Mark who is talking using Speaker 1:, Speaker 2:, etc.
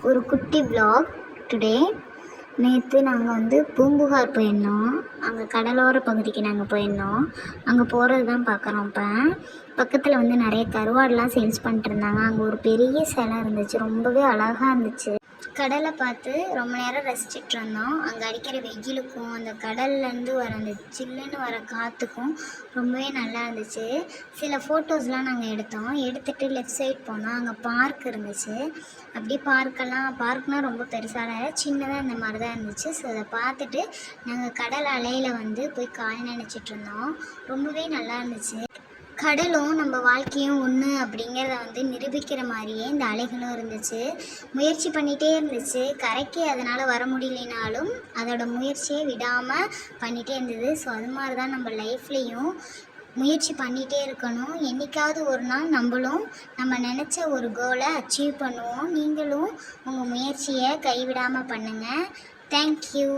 Speaker 1: ஒரு குட்டி vlog today. நேற்று நாங்கள் வந்து பூம்புகார் போயிருந்தோம். அங்கே கடலோர பகுதிக்கு நாங்கள் போயிருந்தோம். அங்கே போகிறது தான் பார்க்குறோம். இப்போ பக்கத்தில் வந்து நிறைய கருவாடெலாம் சேல்ஸ் பண்ணிட்டு இருந்தாங்க. அங்கே ஒரு பெரிய சிலை இருந்துச்சு, ரொம்பவே அழகாக இருந்துச்சு. கடலை பார்த்து ரொம்ப நேரம் ரசிச்சுட்டு இருந்தோம். அங்கே அடிக்கிற வெயிலுக்கும் அந்த கடல்லேருந்து வர அந்த சில்லுன்னு வர காற்றுக்கும் ரொம்பவே நல்லா இருந்துச்சு. சில ஃபோட்டோஸ்லாம் நாங்கள் எடுத்துகிட்டு லெஃப்ட் சைட் போனோம். அங்கே பார்க் இருந்துச்சு. அப்படியே பார்க்னால் ரொம்ப பெருசாக சின்னதாக இந்த மாதிரி தான் இருந்துச்சு. ஸோ அதை பார்த்துட்டு நாங்கள் கடல் அலையில் வந்து போய் கால் நினச்சிட்டு இருந்தோம். ரொம்பவே நல்லா இருந்துச்சு. கடலும் நம்ம வாழ்க்கையும் ஒன்று அப்படிங்கிறத வந்து நிரூபிக்கிற மாதிரியே இந்த அலைகளும் இருந்துச்சு. முயற்சி பண்ணிகிட்டே இருந்துச்சு. கரைக்கு அதனால் வர முடியலைனாலும் அதோட முயற்சியை விடாமல் பண்ணிகிட்டே இருந்தது. ஸோ அது மாதிரி தான் நம்ம லைஃப்லேயும் முயற்சி பண்ணிகிட்டே இருக்கணும். என்றைக்காவது ஒரு நாள் நம்மளும் நம்ம நினச்ச ஒரு கோலை அச்சீவ் பண்ணுவோம். நீங்களும் உங்கள் முயற்சியை கைவிடாமல் பண்ணுங்கள். தேங்க்யூ.